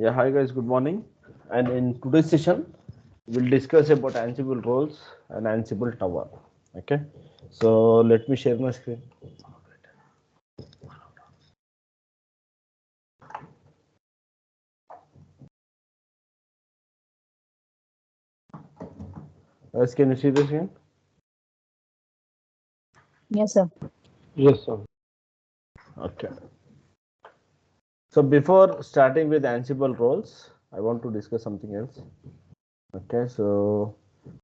Yeah, hi guys, good morning. And in today's session, we'll discuss about Ansible roles and Ansible tower. Okay, so let me share my screen. Guys, can you see the screen? Yes, sir. Yes, sir. Okay. So before starting with Ansible roles, I want to discuss something else. Okay, so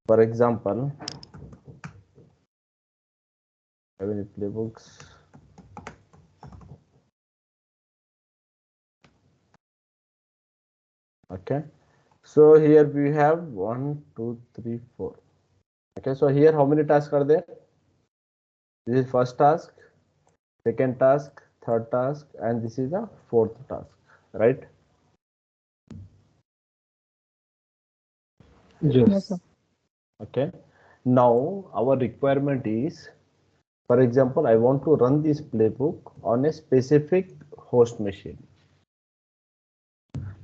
for example, have any playbooks? Okay, so here we have 1, 2, 3, 4. Okay, so here how many tasks are there? This is first task, second task, third task, and this is the fourth task, right? Yes, sir. Yes. Okay. Now our requirement is, for example, I want to run this playbook on a specific host machine.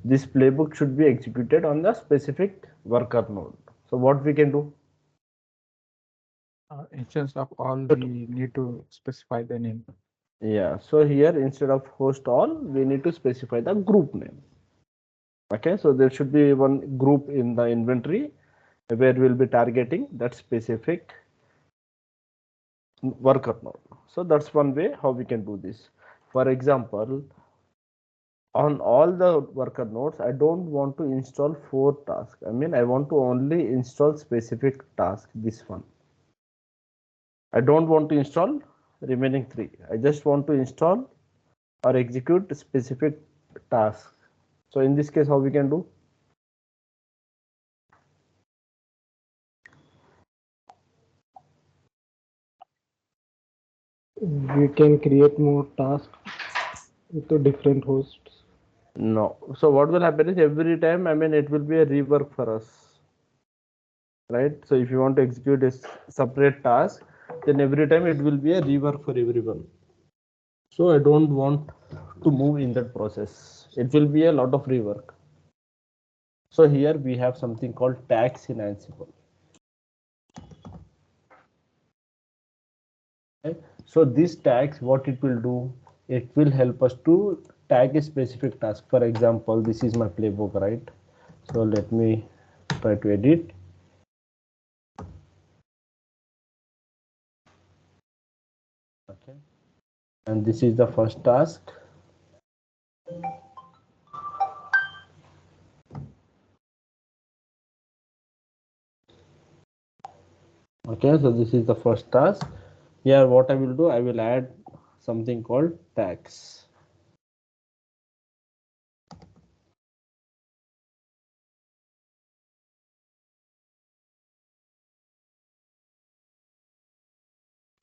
This playbook should be executed on the specific worker node. So what we can do? Instead of all, we need to specify the name. Yeah. So here instead of host all, we need to specify the group name. Okay. So there should be one group in the inventory where we'll be targeting that specific worker node. So that's one way how we can do this. For example, on all the worker nodes, I don't want to install 4 tasks. I mean, I want to only install specific task, this one. I don't want to install remaining 3. I just want to install or execute specific task. So in this case, how we can do? We can create more tasks with the different hosts. No. So what will happen is every time, I mean, it will be a rework for us, right? So if you want to execute a separate task, then every time it will be a rework for everyone. So I don't want to move in that process. It will be a lot of rework. So here we have something called tags in Ansible. Okay. So these tags, what it will do, it will help us to tag a specific task. For example, this is my playbook, right? So let me try to edit. Okay. And this is the first task. Okay, so this is the first task. Here what I will do, I will add something called tags.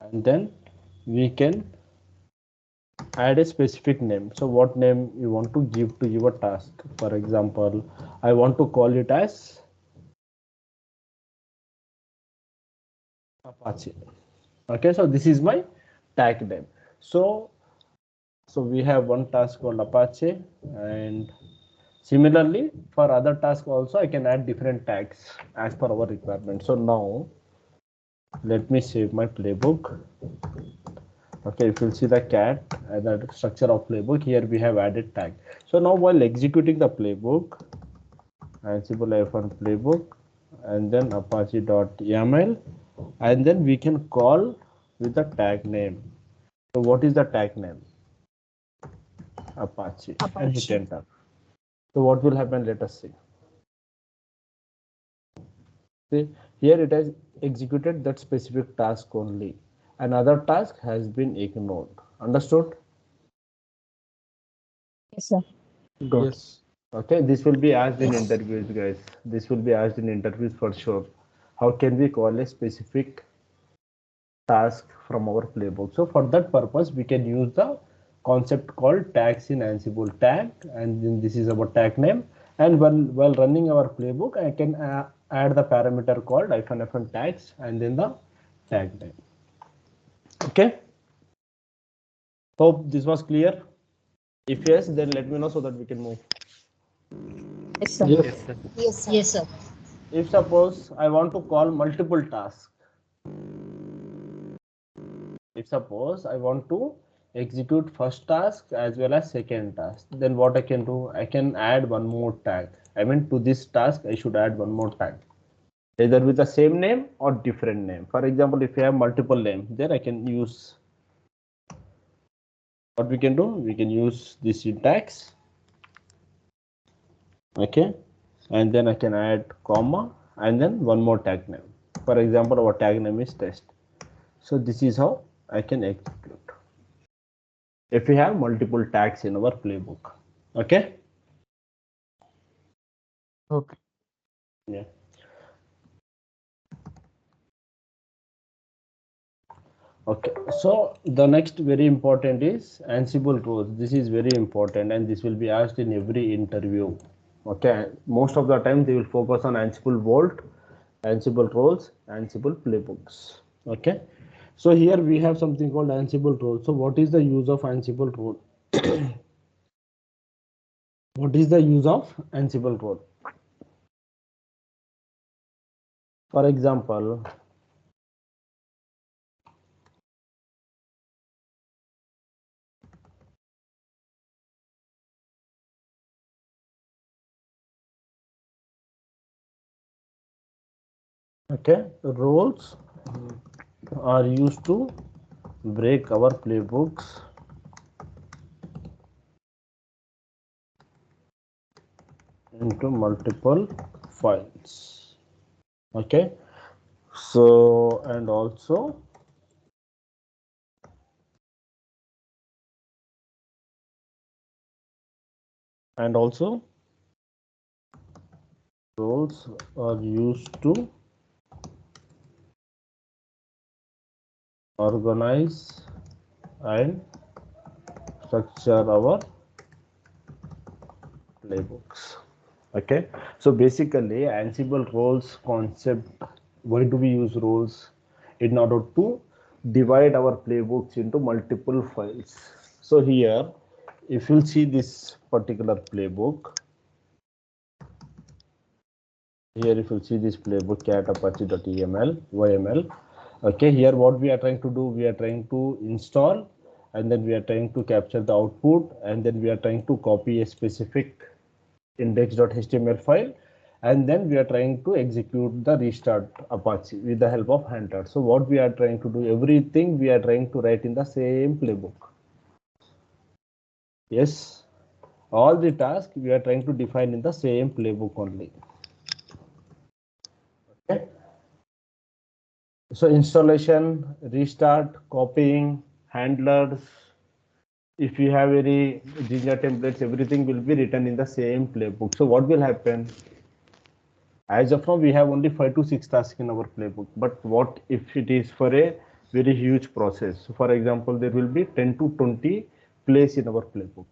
And then we can add a specific name. So what name you want to give to your task? For example, I want to call it as Apache. Okay, so this is my tag name. So we have one task called Apache, and similarly for other tasks also I can add different tags as per our requirement. So now let me save my playbook. Okay, if you'll see the cat and the structure of playbook, here we have added tag. So now while executing the playbook, Ansible F1 playbook, and then apache.yaml, and then we can call with the tag name. So what is the tag name? Apache, and hit Apache. enter. So what will happen? Let us see. See, here it has executed that specific task only. Another task has been ignored. Understood? Yes, sir. Got it. Yes. Okay, this will be asked in interviews, guys. This will be asked in interviews for sure. How can we call a specific task from our playbook? So for that purpose, we can use the concept called tags in Ansible tag, and then this is our tag name. And while running our playbook, I can add the parameter called -f tags and then the tag name. Okay. Hope this was clear. If yes, then let me know so that we can move. Yes, sir. Yes. Yes, sir. Yes, sir. If suppose I want to call multiple tasks, if suppose I want to execute first task as well as second task, then what I can do, I can add one more tag. I mean, to this task I should add one more tag, either with the same name or different name. For example, if you have multiple names, then I can use, what we can do, we can use this syntax, okay, and then I can add comma and then one more tag name. For example, our tag name is test. So this is how I can execute if we have multiple tags in our playbook. Okay. Okay. Yeah. Okay. So the next very important is Ansible roles. This is very important and this will be asked in every interview. Okay. Most of the time they will focus on Ansible Vault, Ansible roles, Ansible playbooks. Okay. So here we have something called Ansible role. So what is the use of Ansible role? What is the use of Ansible role? For example, okay, roles are used to break our playbooks into multiple files. Okay, so and also roles are used to organize and structure our playbooks. Okay, so basically Ansible roles concept, why do we use roles? In order to divide our playbooks into multiple files. So here if you'll see this particular playbook, here if you see this playbook cat apache.yml yml, okay, here what we are trying to do, we are trying to install and then we are trying to capture the output and then we are trying to copy a specific index.html file and then we are trying to execute the restart apache with the help of handler. So what we are trying to do, everything we are trying to write in the same playbook. Yes, all the tasks we are trying to define in the same playbook only. Okay. So installation, restart, copying, handlers, if you have any Jinja templates, everything will be written in the same playbook. So what will happen? As of now, we have only 5 to 6 tasks in our playbook. But what if it is for a very huge process? So for example, there will be 10 to 20 plays in our playbook.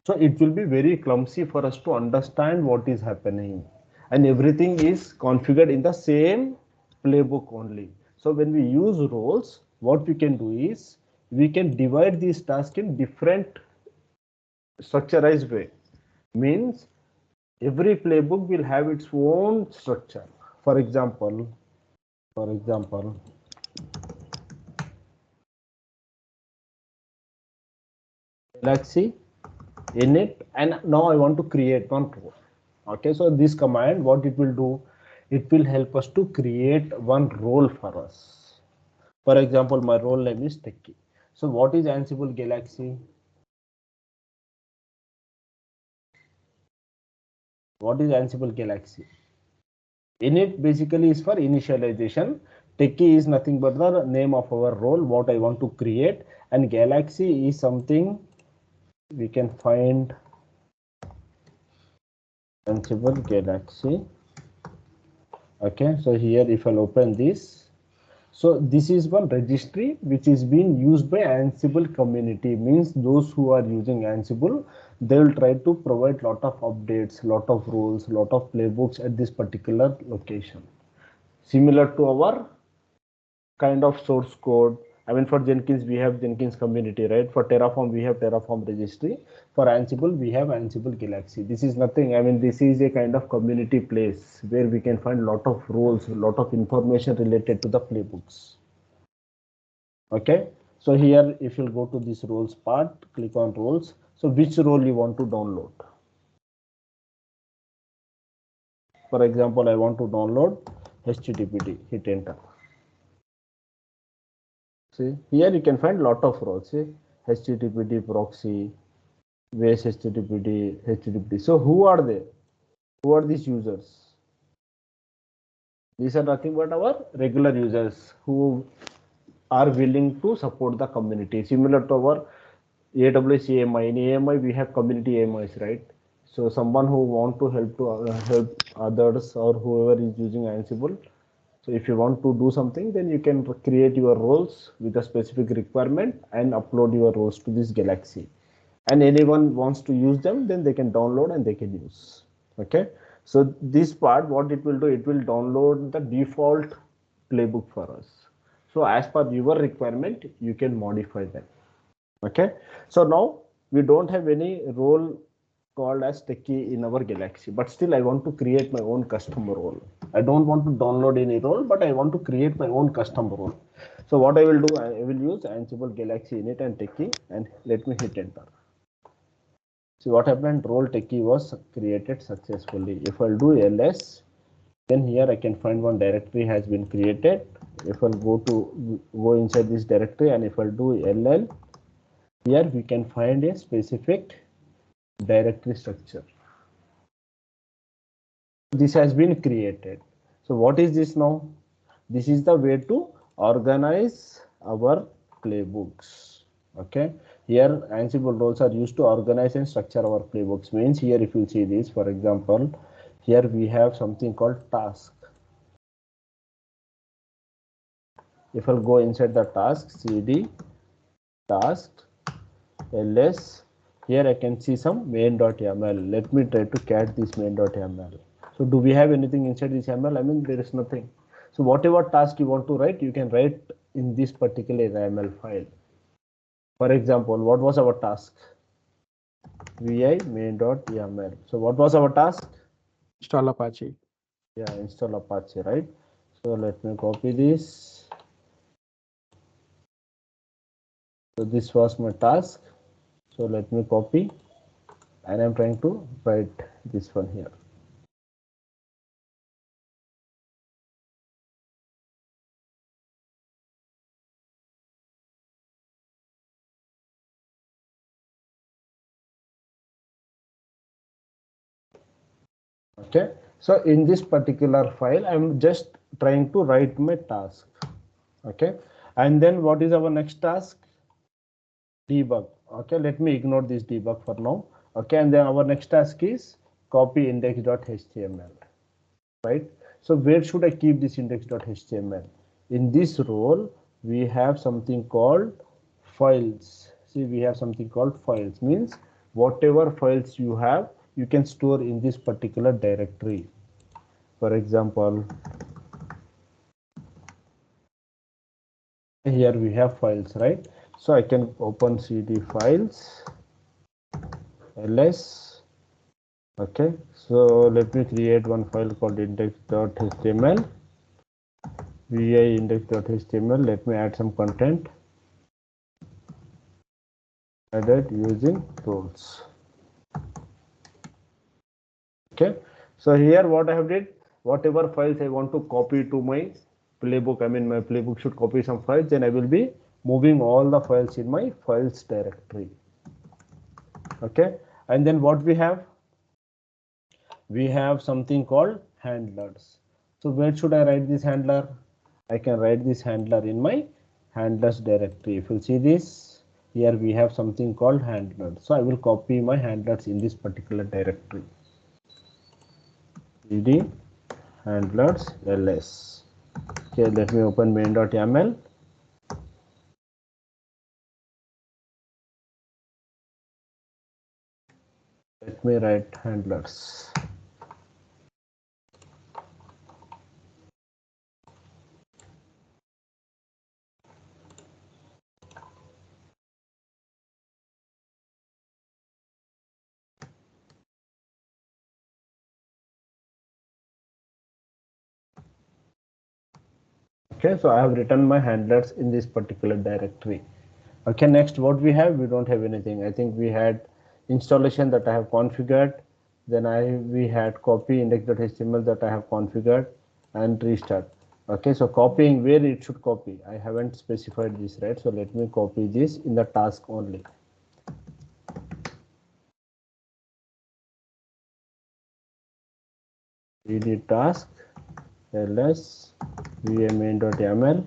So it will be very clumsy for us to understand what is happening. And everything is configured in the same playbook only. So when we use roles, what we can do is we can divide these tasks in different structurized way. Means every playbook will have its own structure. For example, Galaxy init, and now I want to create one role. Okay, so this command, what it will do, it will help us to create one role for us. For example, my role name is Techie. So what is Ansible Galaxy? What is Ansible Galaxy? Init basically is for initialization. Techie is nothing but the name of our role, what I want to create, and Galaxy is something we can find. Ansible Galaxy. Okay, so here if I'll open this, so this is one registry which is being used by Ansible community. Means those who are using Ansible, they will try to provide lot of updates, lot of rules, lot of playbooks at this particular location, similar to our kind of source code, I mean, for Jenkins, we have Jenkins community, right? For Terraform, we have Terraform registry. For Ansible, we have Ansible Galaxy. This is nothing. I mean, this is a kind of community place where we can find a lot of rules, a lot of information related to the playbooks. Okay. So here, if you go to this roles part, click on roles. So which role you want to download? For example, I want to download HTTPD. Hit enter. See, here you can find lot of roles. See, HTTPD proxy, base HTTPD. So who are they? Who are these users? These are nothing but our regular users who are willing to support the community. Similar to our AWS AMI. In AMI, we have community AMIs, right? So someone who want to help others or whoever is using Ansible. So if you want to do something, then you can create your roles with a specific requirement and upload your roles to this Galaxy. And anyone wants to use them, then they can download and they can use. Okay. So this part, what it will do, it will download the default playbook for us. So as per your requirement, you can modify them. Okay. So now we don't have any role called as techie in our Galaxy, but still I want to create my own custom role. I don't want to download any role, but I want to create my own custom role. So what I will do, I will use Ansible Galaxy init and techie, and let me hit enter. See what happened, role techie was created successfully. If I'll do ls, then here I can find one directory has been created. If I'll go inside this directory, and if I'll do ll, here we can find a specific directory structure. This has been created. So what is this now? This is the way to organize our playbooks. Okay, here Ansible roles are used to organize and structure our playbooks. Means here, if you see this, for example, here we have something called task. If I'll go inside the task, cd task ls, here I can see some main.yaml. Let me try to catch this main.yaml. So do we have anything inside this YAML? I mean, there is nothing. So whatever task you want to write, you can write in this particular YAML file. For example, what was our task? vi main.yaml. So what was our task? Install Apache. Yeah, install Apache, right? So let me copy this. So this was my task. So let me copy, and I'm trying to write this one here. Okay, so in this particular file, I'm just trying to write my task. Okay, and then what is our next task? Debug. Okay, let me ignore this debug for now. Okay, and then our next task is copy index.html, right? So where should I keep this index.html? In this role, we have something called files. See, we have something called files, means whatever files you have, you can store in this particular directory. For example, here we have files, right? So I can open cd files ls. Okay, so let me create one file called index.html, vi index.html. Let me add some content added using roles. Okay, so here what I have did, whatever files I want to copy to my playbook, I mean my playbook should copy some files, then I will be moving all the files in my files directory. Okay, and then what we have something called handlers. So where should I write this handler? I can write this handler in my handlers directory. If you see this, here we have something called handlers. So I will copy my handlers in this particular directory. cd handlers ls. Okay, let me open main.yaml. Let me write handlers. Okay, so I have written my handlers in this particular directory. Okay, next what we have, we don't have anything. I think we had installation that I have configured, then we had copy index.html that I have configured, and restart. Okay, so copying where it should copy, I haven't specified this, right? So let me copy this in the task only. Cd task ls vmain.yaml.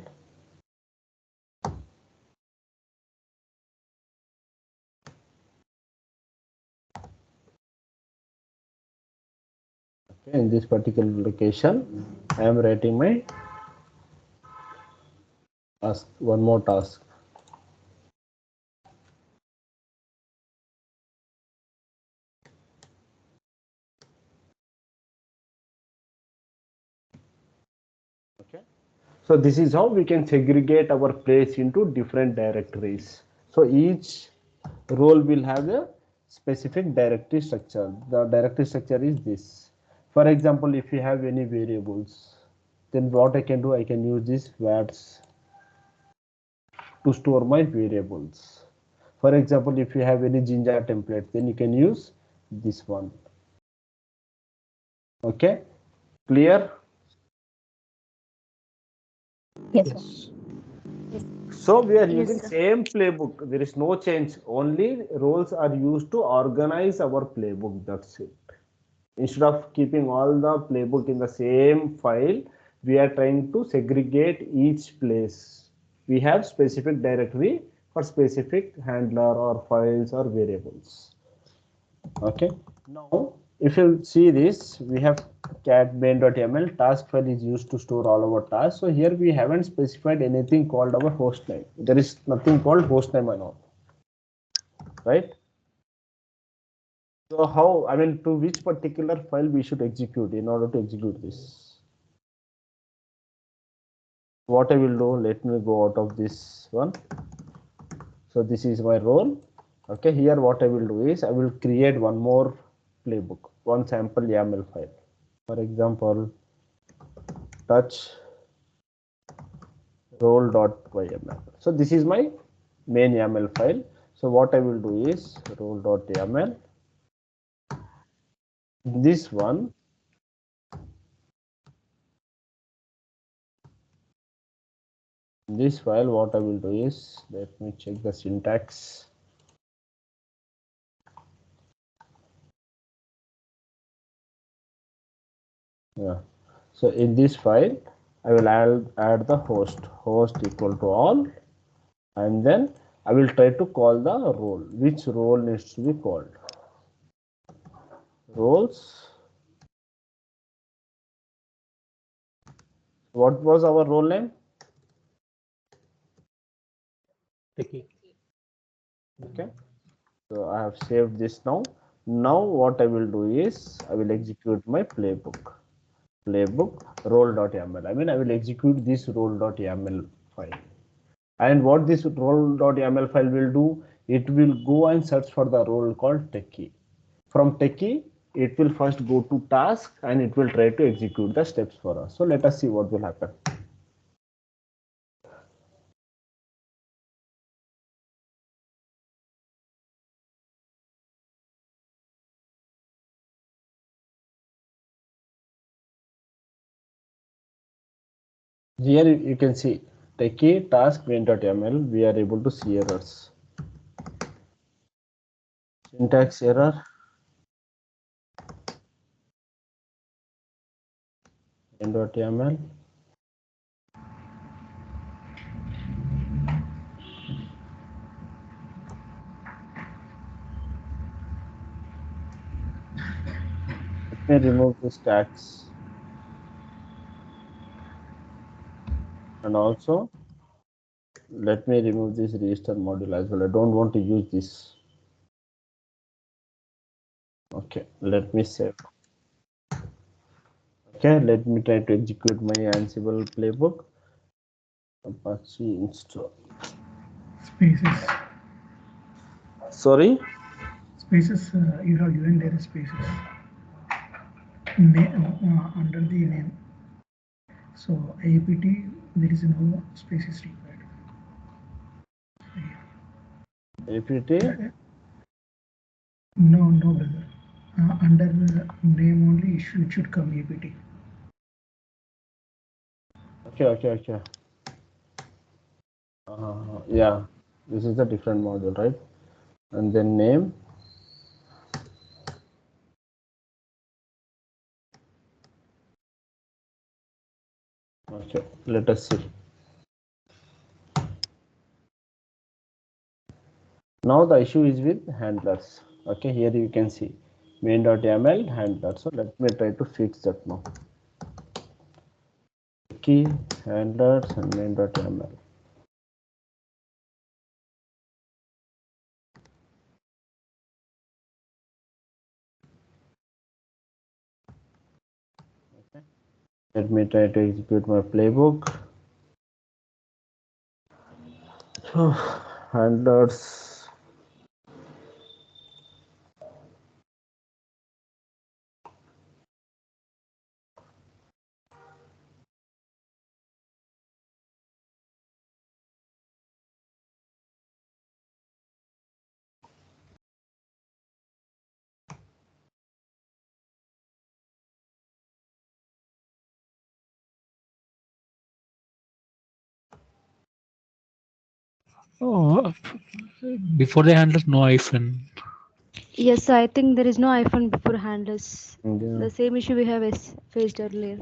Okay, in this particular location, I am writing my task, one more task. Okay. So this is how we can segregate our place into different directories. So each role will have a specific directory structure. The directory structure is this. For example, if you have any variables, then what I can do, I can use this vats to store my variables. For example, if you have any Jinja template, then you can use this one. Okay, clear? Yes, sir. Yes. So we are Yes, using sir. same playbook. There is no change. Only roles are used to organize our playbook. That's it. Instead of keeping all the playbook in the same file, we are trying to segregate each place. We have specific directory for specific handler or files or variables. Okay. Now, if you see this, we have cat main.yaml task file is used to store all our tasks. So here we haven't specified anything called our host name. There is nothing called host name and all, right? So how, I mean, to which particular file we should execute in order to execute this? What I will do, let me go out of this one. So this is my role. Okay, here what I will do is I will create one more playbook, one sample YAML file. For example, touch role.yml. So this is my main YAML file. So what I will do is role.yml. This one, this file, what I will do is, let me check the syntax. Yeah. So in this file, I will add the host equal to all, and then I will try to call the role. Which role needs to be called? Roles. What was our role name? Techie. Okay. So I have saved this now. Now what I will do is I will execute my playbook. Playbook role.yaml. I mean, I will execute this role.yaml file. And what this role.yaml file will do, it will go and search for the role called techie. From techie, it will first go to task and it will try to execute the steps for us. So let us see what will happen. Here you can see techie task main.yaml. We are able to see errors. Syntax error, main.yaml. Let me remove this tags, and also let me remove this register module as well. I don't want to use this. Okay, let me save. Okay, let me try to execute my Ansible playbook. Apache install. Spaces. Sorry. Spaces, you have given there spaces under the name. So apt there is no spaces required. APT. No, no, brother. Under name only, it should come APT. Okay. Yeah, this is a different module, right? And then name. Okay, let us see. Now the issue is with handlers. Okay, here you can see main.yaml handler. So let me try to fix that now. Key handlers and main.yaml. Okay. Let me try to execute my playbook. So handlers. Oh, before the handlers, no hyphen. Yes, I think there is no hyphen before handlers. Yeah. The same issue we have faced earlier.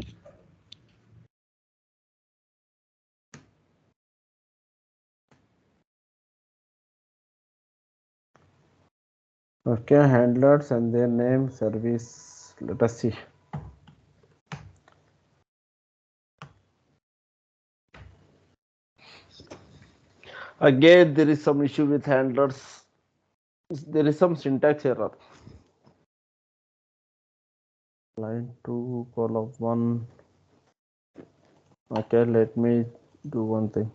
Okay, handlers and their name, service. Let us see. Again, there is some issue with handlers. There is some syntax error. Line 2, column 1. Okay, let me do one thing.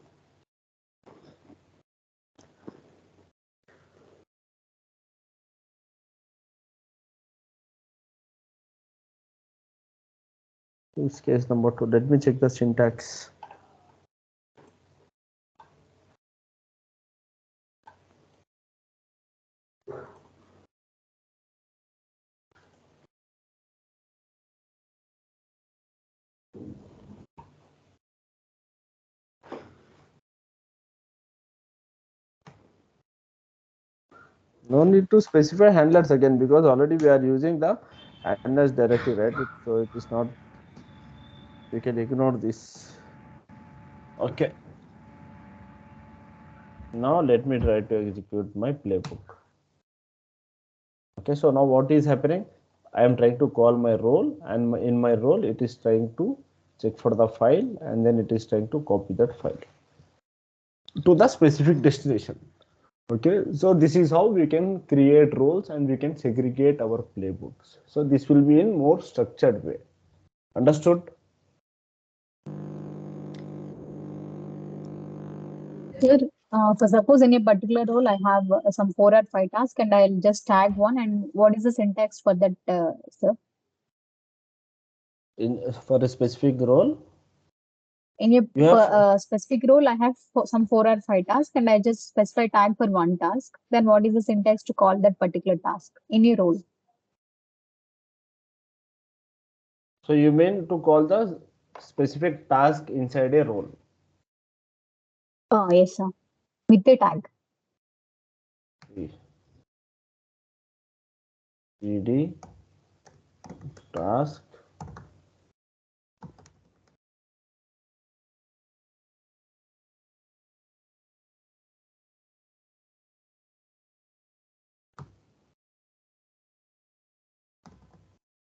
This case number 2. Let me check the syntax. No need to specify handlers again because already we are using the handlers directory, right? So it is not, we can ignore this. Okay. Now let me try to execute my playbook. Okay, so now what is happening? I am trying to call my role, and in my role it is trying to check for the file, and then it is trying to copy that file to the specific destination. Okay, so this is how we can create roles and we can segregate our playbooks. So this will be in more structured way. Understood? Here, for suppose in a particular role, I have some 4 or 5 tasks and I'll just tag one. And what is the syntax for that, sir? In for a specific role, In a you have specific role, I have some 4 or 5 tasks and I just specify tag for one task. Then what is the syntax to call that particular task in a role? so you mean to call the specific task inside a role. Yes, sir. With a tag. ed task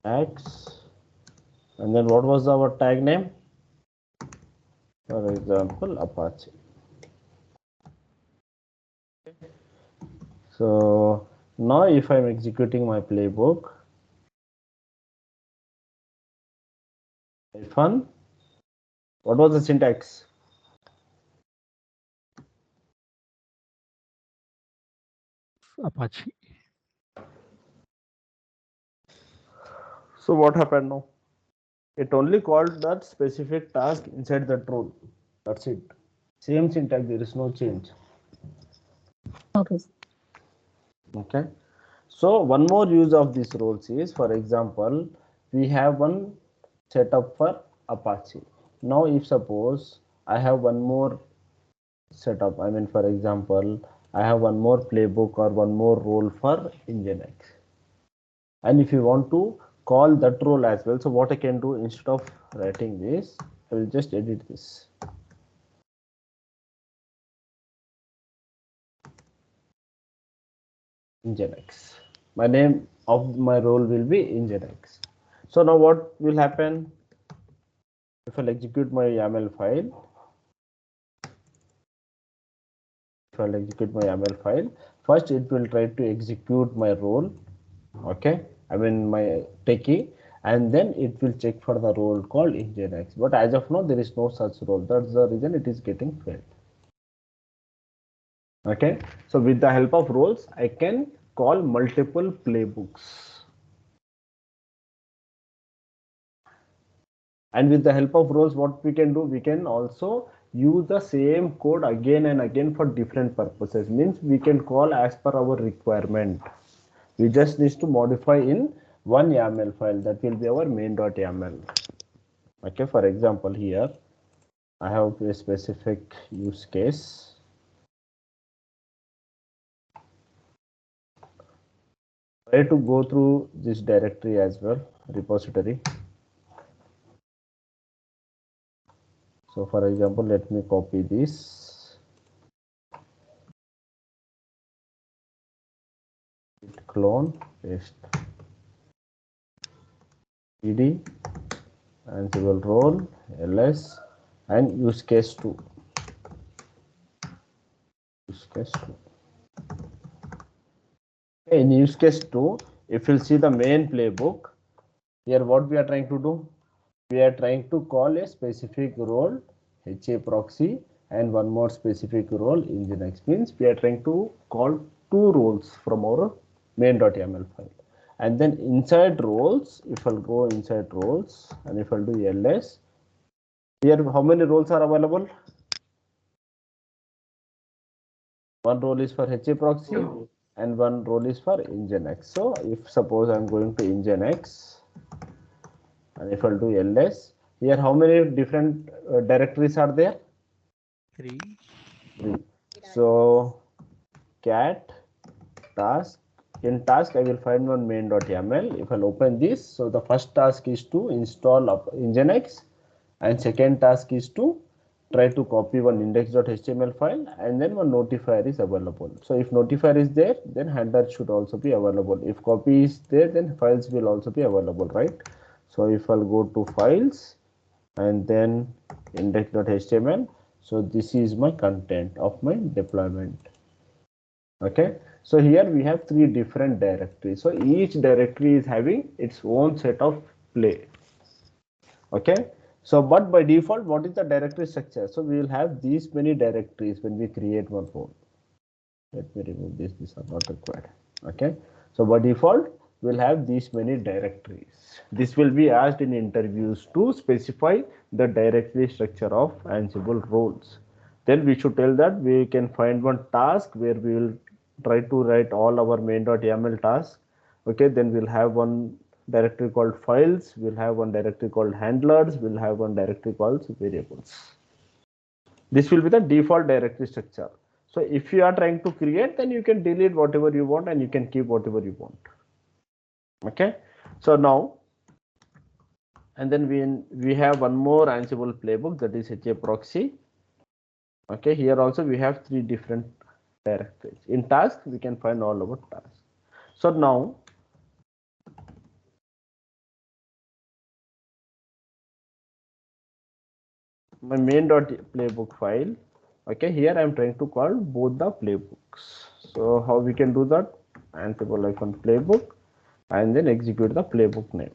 tags, and then what was our tag name? For example, Apache. So now if I'm executing my playbook, hyphen, what was the syntax? Apache. So what happened now? It only called that specific task inside that role, That's it. Same syntax, there is no change. Okay. Okay. So one more use of these roles is, for example, we have one setup for Apache. Now, if suppose I have one more setup, I mean, for example, I have one more playbook or one more role for Nginx. And if you want to call that role as well, so what I can do, instead of writing this, I will just edit this. Nginx. My name of my role will be Nginx. So now what will happen if I'll execute my YAML file? If I'll execute my YAML file, first it will try to execute my role, okay, I mean my techie, and then it will check for the role called Nginx. But as of now, there is no such role. That's the reason it is getting failed. Okay, so with the help of roles, I can call multiple playbooks. And with the help of roles, what we can do, we can also use the same code again and again for different purposes. Means we can call as per our requirement. We just need to modify in one YAML file, that will be our main.yaml. Okay, for example, here I have a specific use case. Try to go through this directory as well, repository. So for example, let me copy this, clone, paste, ed, Ansible role, ls, and use case 2. Use case 2. Okay, in use case 2, if you'll see the main playbook, here what we are trying to do, we are trying to call a specific role HA proxy and one more specific role Nginx. Means we are trying to call two roles from our main.yaml file. And then inside roles, if I'll go inside roles and if I'll do ls, here how many roles are available? One role is for HA proxy and one role is for Nginx. So if suppose I'm going to Nginx and if I'll do ls, here how many different directories are there? 3. 3. So cat task, in task I will find one main.yaml. If I'll open this, so the first task is to install up Nginx and second task is to try to copy one index.html file, and then one notifier is available. So if notifier is there, then handler should also be available. If copy is there, then files will also be available, right? So if I'll go to files and then index.html, so this is my content of my deployment. Okay, so here we have 3 different directories. So each directory is having its own set of play. Okay, so but by default, what is the directory structure? So we will have these many directories when we create one role. Let me remove this, these are not required. Okay, so by default, we'll have these many directories. This will be asked in interviews to specify the directory structure of Ansible roles. Then we should tell that we can find one task where we will try to write all our main.yaml tasks. Okay, then we'll have one directory called files, we'll have one directory called handlers, we'll have one directory called variables. This will be the default directory structure. So if you are trying to create, then you can delete whatever you want and you can keep whatever you want. Okay, so now, and then we have one more Ansible playbook, that is HA proxy. Okay, here also we have 3 different directories. In task, we can find all our tasks. So now, my main.playbook file. Okay, here I am trying to call both the playbooks. So how we can do that? Ansible-playbook and then execute the playbook name.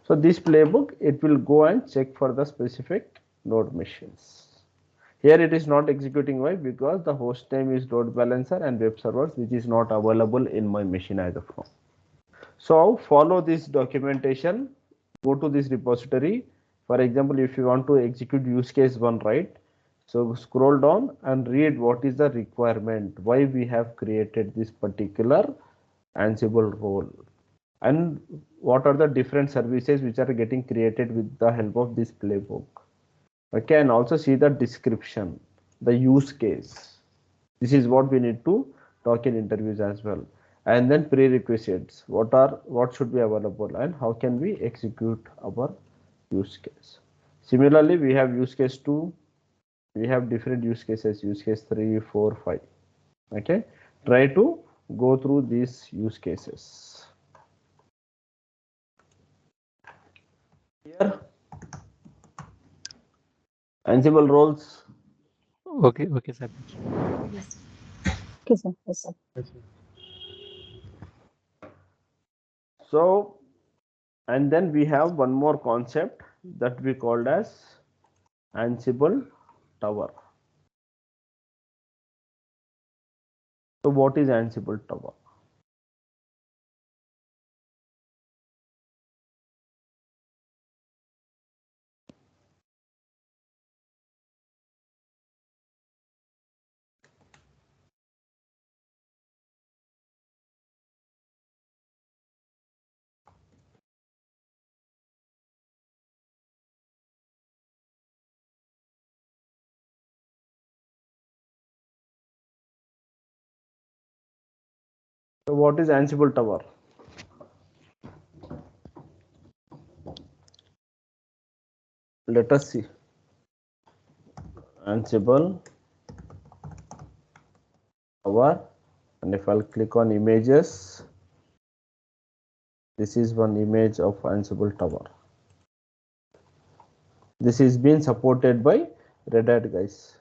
So this playbook, it will go and check for the specific node machines. Here it is not executing. Why? Because the host name is load balancer and web servers, which is not available in my machine as of now. So follow this documentation, go to this repository, For example, if you want to execute use case 1, right? So scroll down and read what is the requirement, why we have created this particular Ansible role, and what are the different services which are getting created with the help of this playbook. Okay, and also see the description, the use case. This is what we need to talk in interviews as well. And then prerequisites, what should be available and how can we execute our use case. Similarly, we have use case 2, we have different use cases, use case 3, 4, 5. Okay, try to go through these use cases. Here, Ansible roles. Okay, okay, sir. Okay, sir. Yes, sir. So, and then we have one more concept that we called as Ansible tower. So what is Ansible tower? So what is Ansible tower? Let us see. Ansible tower, and if I'll click on images, this is one image of Ansible tower. This is being supported by Red Hat guys.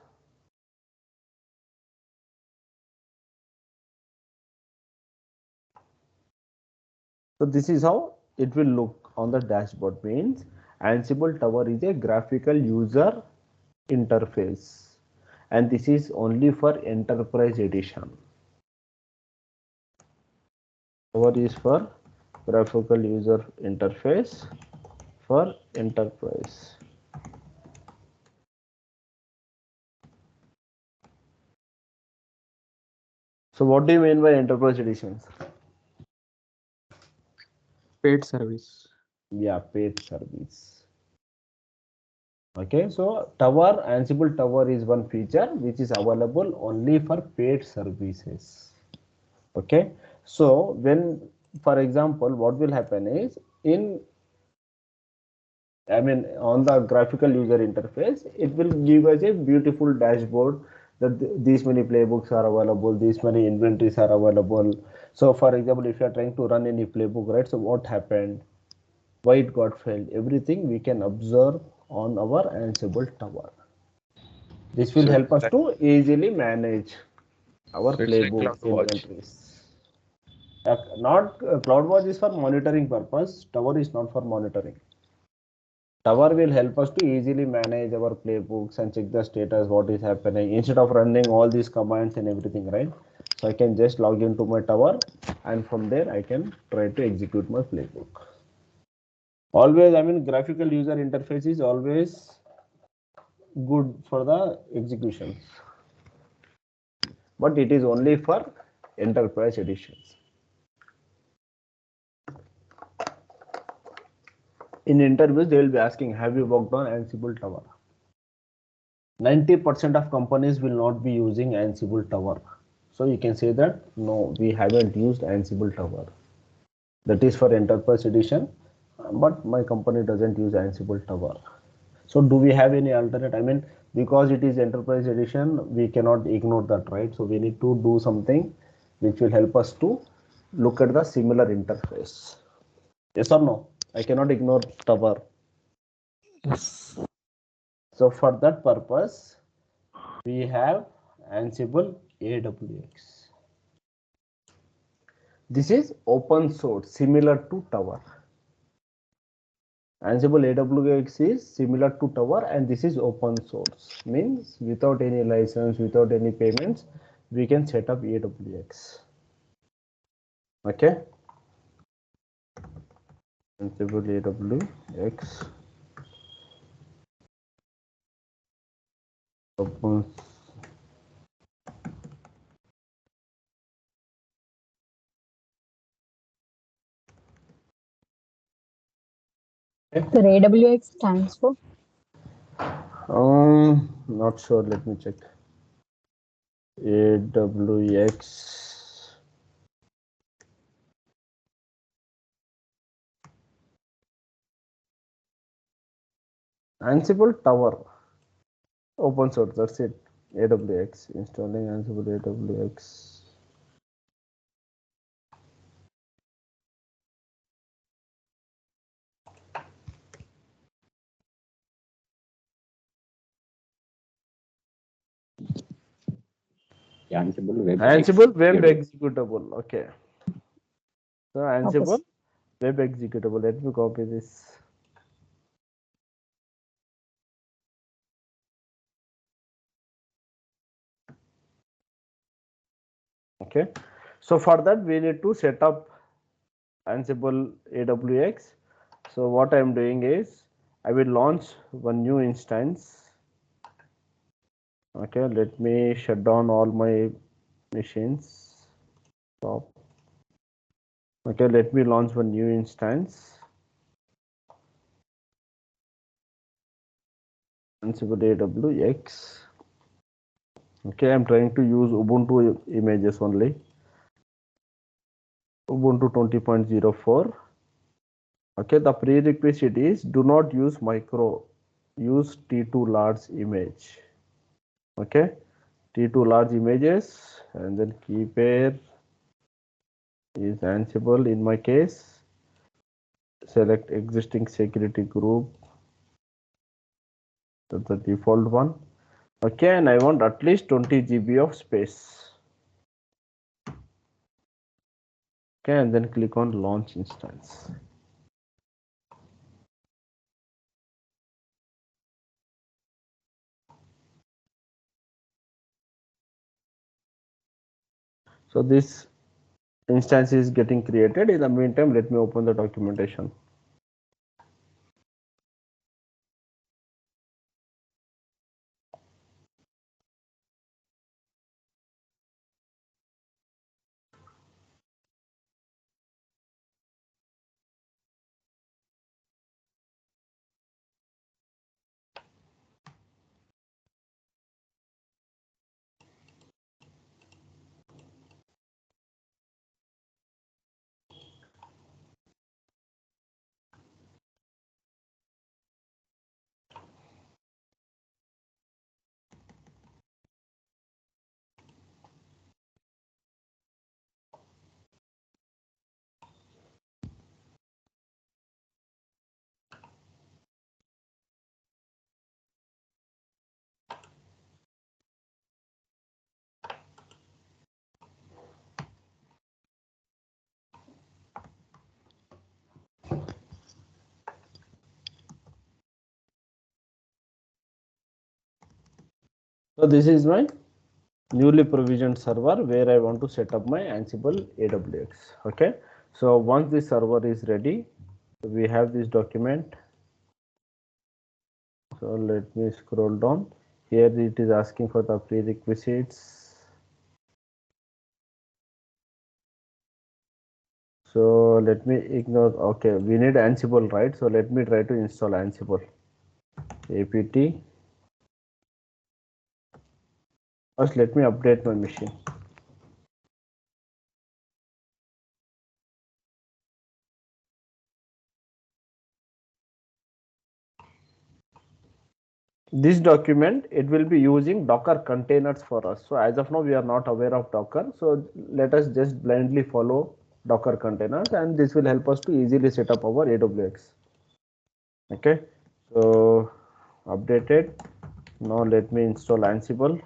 So this is how it will look on the dashboard. Means Ansible tower is a graphical user interface, and this is only for enterprise edition. Tower is for graphical user interface for enterprise. So what do you mean by enterprise editions? Paid service. Yeah, paid service. Okay, so tower, Ansible tower is one feature which is available only for paid services. Okay, so when, for example, what will happen is on the graphical user interface, it will give us a beautiful dashboard that these many playbooks are available, these many inventories are available. So for example, if you are trying to run any playbook, right? So what happened? Why it got failed? Everything we can observe on our Ansible tower. This will help us to easily manage our playbooks, inventories. Not CloudWatch is for monitoring purpose. Tower is not for monitoring. Tower will help us to easily manage our playbooks and check the status, what is happening, instead of running all these commands and everything, right? So I can just log into my tower, and from there I can try to execute my playbook. Always, graphical user interface is always good for the executions, but it is only for enterprise editions. In interviews, they will be asking, have you worked on Ansible tower? 90% of companies will not be using Ansible tower. So you can say that, no, we haven't used Ansible tower. That is for enterprise edition, but my company doesn't use Ansible tower. So do we have any alternate? Because it is enterprise edition, we cannot ignore that, right? So we need to do something which will help us to look at the similar interface. Yes or no? I cannot ignore tower. Yes. So for that purpose, we have Ansible AWX. This is open source, similar to tower. Ansible AWX is similar to tower, and this is open source. Means without any license, without any payments, we can set up AWX. Okay. Ansible AWX. Suppose So AWX stands for not sure. Let me check. AWX. Ansible Tower. Open source. That's it. AWX. Installing Ansible AWX. Ansible web Ansible web executable. executable. Okay. So okay. Ansible web executable. Let me copy this. Okay. So for that we need to set up Ansible AWX. So what I am doing is I will launch one new instance. Okay, let me shut down all my machines. Stop. Okay, let me launch one new instance. Ansible AWX. Okay, I'm trying to use Ubuntu images only. Ubuntu 20.04. Okay, the prerequisite is do not use micro, use T2 large image. Okay, T2 large images, and then key pair is Ansible in my case. Select existing security group. That's the default one. Okay, and I want at least 20 GB of space. Okay, and then click on launch instance. So this instance is getting created. In the meantime, let me open the documentation. So this is my newly provisioned server where I want to set up my Ansible AWX. Okay, so once the server is ready, we have this document. So let me scroll down. Here it is asking for the prerequisites. So let me ignore. Okay, we need Ansible, right? So let me try to install Ansible. apt. First, let me update my machine. This document, it will be using Docker containers for us. So as of now, we are not aware of Docker. So let us just blindly follow Docker containers, and this will help us to easily set up our AWX. Okay, so updated. Now let me install Ansible.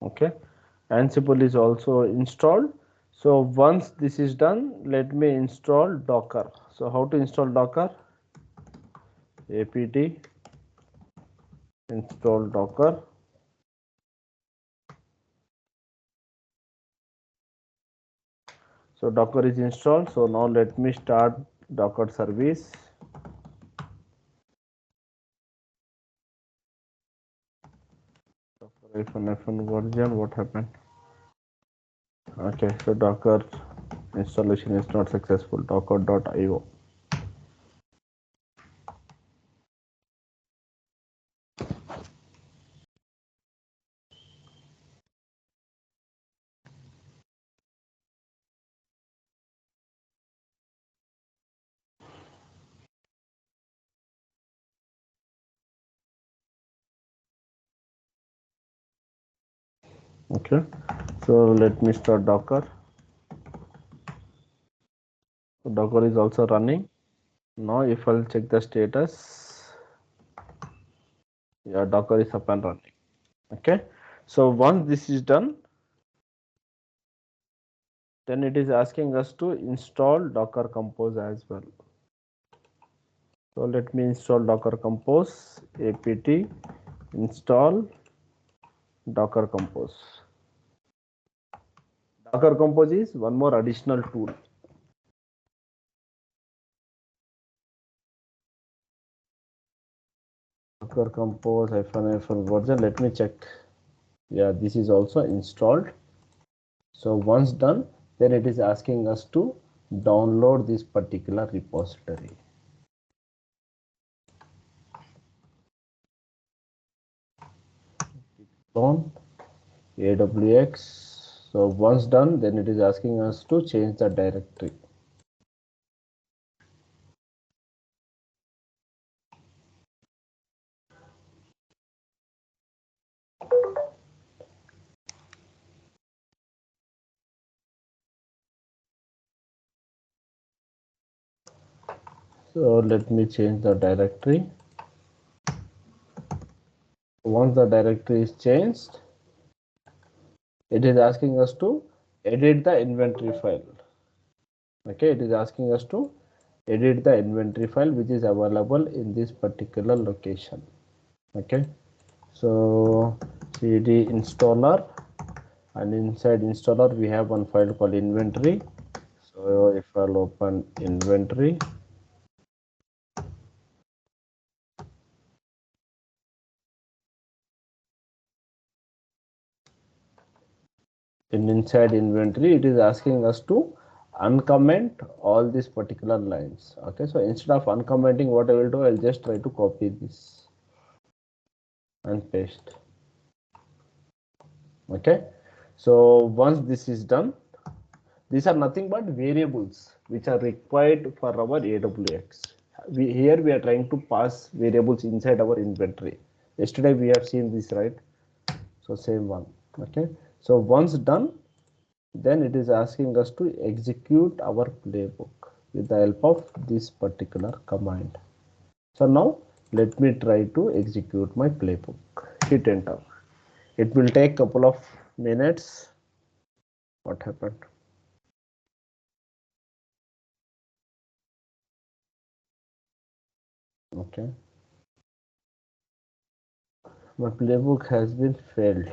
Okay, Ansible is also installed. So once this is done, let me install Docker. So how to install Docker? apt install Docker. So Docker is installed. So now let me start Docker service. F1 version, what happened? Okay, so Docker installation is not successful. Docker.io. Okay, so let me start Docker. So Docker is also running. Now if I'll check the status, yeah, Docker is up and running. Okay, so once this is done, then it is asking us to install Docker Compose as well. So let me install Docker Compose, apt install Docker Compose. Docker Compose is one more additional tool. Docker Compose -f1 version. Let me check. Yeah, this is also installed. So once done, then it is asking us to download this particular repository. On AWX. So once done, then it is asking us to change the directory. So let me change the directory. Once the directory is changed, it is asking us to edit the inventory file. Okay, it is asking us to edit the inventory file which is available in this particular location. Okay, so cd installer, and inside installer we have one file called inventory. So if I'll open inventory, inside inventory it is asking us to uncomment all these particular lines. Okay, so instead of uncommenting, what I will do, I'll just try to copy this and paste. Okay, so once this is done, these are nothing but variables which are required for our AWX. Here we are trying to pass variables inside our inventory. Yesterday we have seen this, right? So same one. Okay, so once done, then it is asking us to execute our playbook with the help of this particular command. So now let me try to execute my playbook. Hit enter. It will take couple of minutes. What happened? Okay, my playbook has been failed.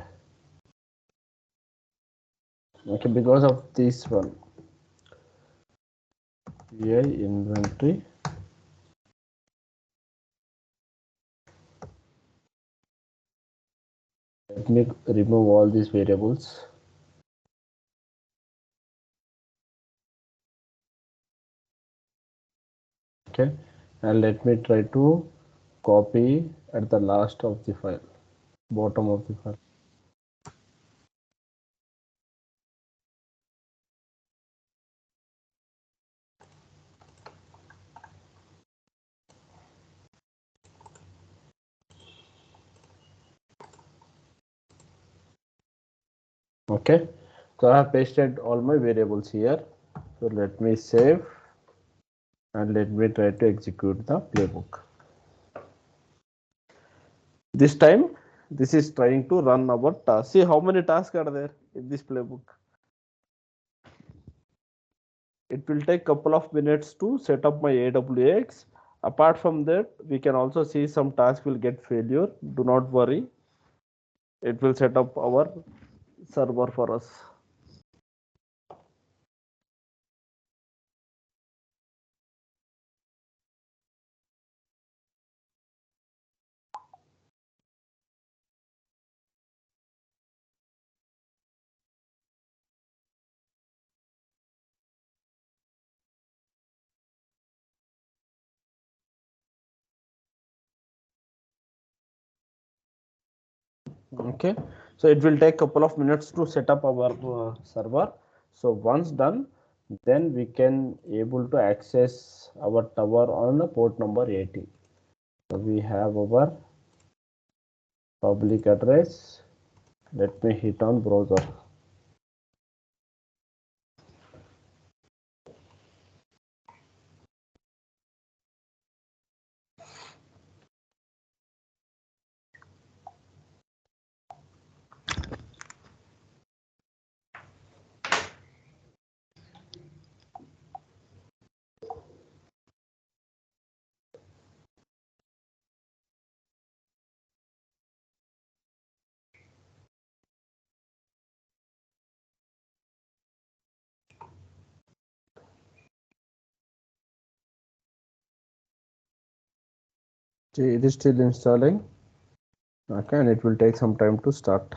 Okay, because of this one. PI inventory. Let me remove all these variables. Okay, and let me try to copy at the last of the file, bottom of the file. Okay, so I have pasted all my variables here. So let me save and let me try to execute the playbook. This time this is trying to run our task. See how many tasks are there in this playbook. it will take couple of minutes to set up my AWX. Apart from that, we can also see some task will get failure. Do not worry. It will set up our server for us. Okay, so it will take couple of minutes to set up our server. So once done, then we can able to access our tower on the port number 80. So we have our public address. Let me hit on browser. See, it is still installing. Okay, and it will take some time to start.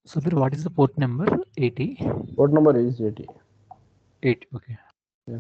Sabir, what is the port number? 80? Port number is 80. 8, okay. Yeah.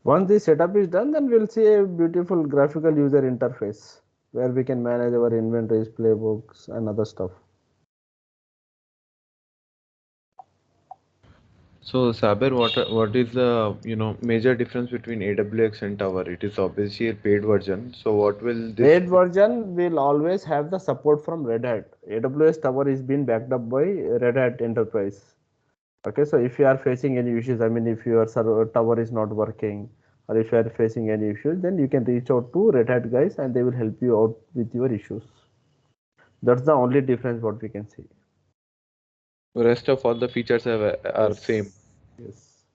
Once the setup is done, then we'll see a beautiful graphical user interface where we can manage our inventories, playbooks, and other stuff. So Saber, what is the major difference between AWX and Tower? It is obviously a paid version. So what will this? Paid version will always have the support from Red Hat. AWS Tower is being backed up by Red Hat Enterprise. Okay, so if you are facing any issues, I mean, if your server tower is not working, or if you are facing any issues, then you can reach out to Red Hat guys and they will help you out with your issues. That's the only difference what we can see. The rest of all the features are Yes. same. Yes.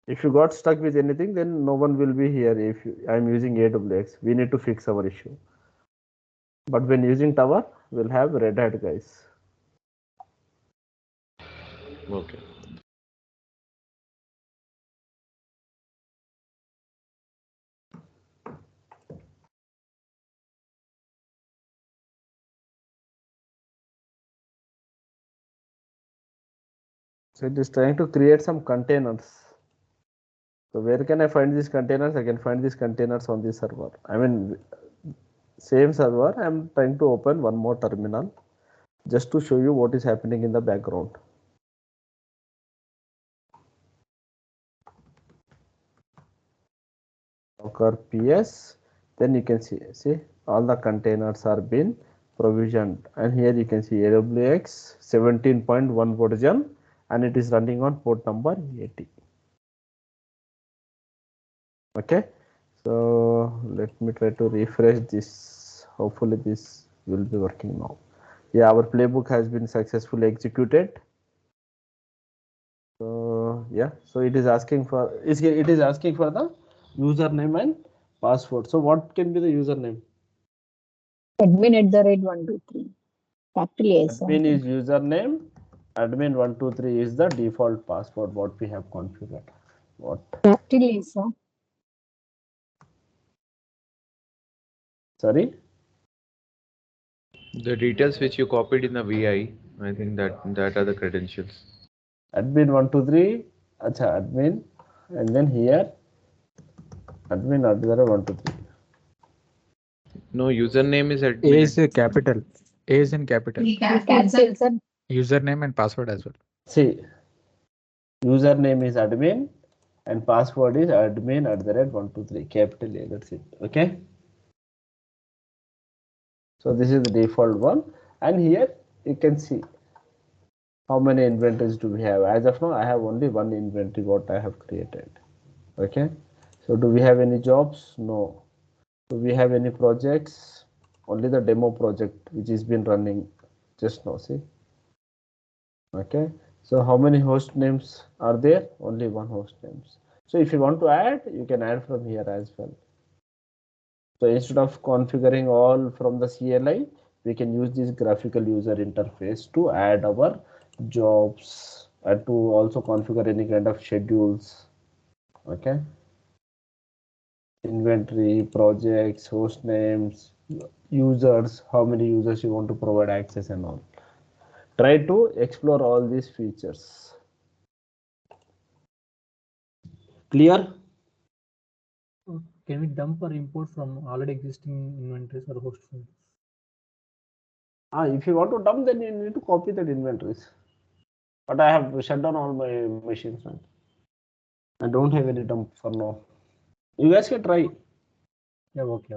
If you got stuck with anything, then no one will be here. If I'm using AWS, we need to fix our issue. But when using Tower, we'll have Red Hat guys. Okay. So it is trying to create some containers. So where can I find these containers? I can find these containers on the server. I mean, same server. I'm trying to open one more terminal just to show you what is happening in the background. Docker ps, then you can see all the containers are been provisioned, and here you can see AWX 17.1 version, and it is running on port number 80. Okay, so let me try to refresh this. Hopefully this will be working now. Yeah, our playbook has been successfully executed. So yeah, so it is asking for the username and password. So what can be the username? admin@123. Capital S. Admin is username. Admin123 is the default password what we have configured. What? Capital A, sir. Sorry. The details which you copied in the VI, I think that are the credentials. Admin 123. Acha, admin, and then here admin @ 123. No, username is A admin. is a capital. A is in capital. Cancel, sir. Username and password as well. See, username is admin and password is admin @ 123, capital A. That's it. Okay. So this is the default one, and here you can see how many inventories do we have. As of now, I have only one inventory what I have created. Okay. So do we have any jobs? No. Do we have any projects? Only the demo project which has been running just now. See. Okay. So how many host names are there? Only one host names. So if you want to add, you can add from here as well. So instead of configuring all from the CLI, we can use this graphical user interface to add our jobs and to also configure any kind of schedules. Okay. Inventory, projects, host names, users, how many users you want to provide access and all. Try to explore all these features. Clear? Can we dump or import from already existing inventories or host files? If you want to dump, then you need to copy that inventories. But I have shut down all my machines. Right? I don't have any dump for now. You guys can try. Yeah, okay.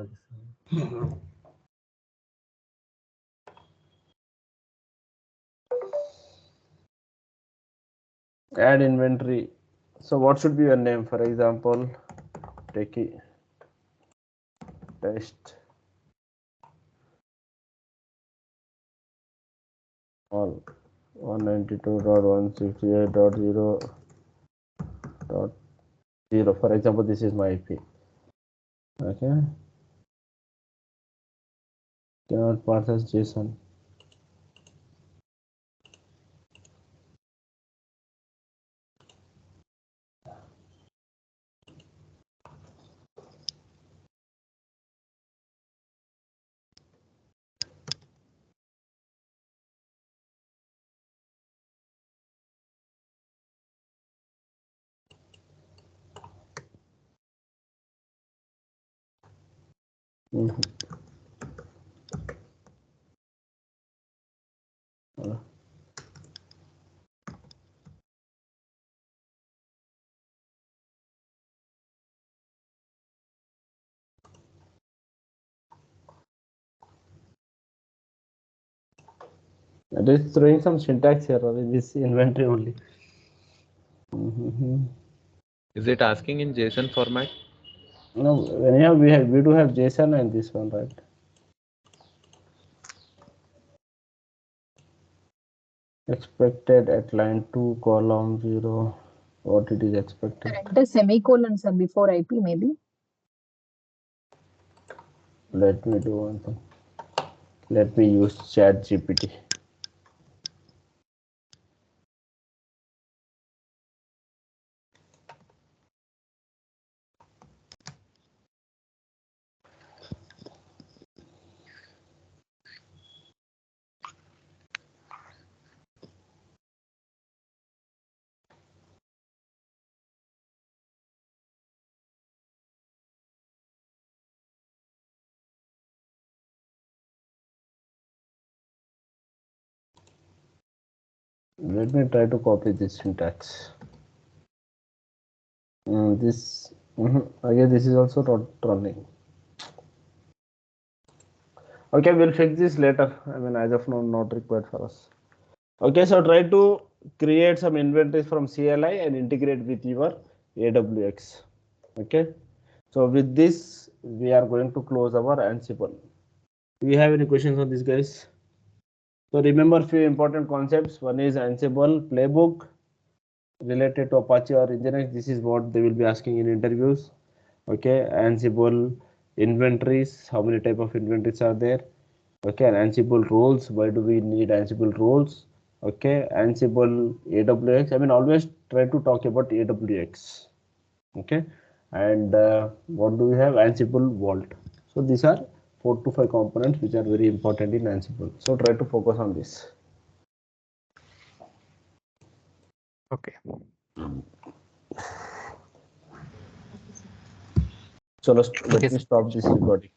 Add inventory. So what should be your name? For example, techie test all 192.168.0.0. For example, this is my IP. Okay. Cannot pass as JSON. It is throwing some syntax error in this inventory only. Is it asking in JSON format? No, anyhow, we do have JSON and this one, right? Expected at line 2, column 0. What it is expected. The semicolon, sir, before IP maybe. Let me do one thing. Let me use Chat GPT. Let me try to copy this syntax. Again, this is also not running. Okay, we'll fix this later. I mean, as of now, not required for us. Okay, so try to create some inventories from CLI and integrate with your AWX. Okay, so with this, we are going to close our Ansible. Do you have any questions on this, guys? So remember few important concepts. One is Ansible playbook related to Apache or Nginx. This is what they will be asking in interviews. Okay, Ansible inventories. How many type of inventories are there? Okay, and Ansible roles. Why do we need Ansible roles? Okay, Ansible AWX. I mean, always try to talk about AWX. Okay, and what do we have? Ansible Vault. So these are 4 to 5 components which are very important in Ansible. So try to focus on this. Okay. So let me stop this recording.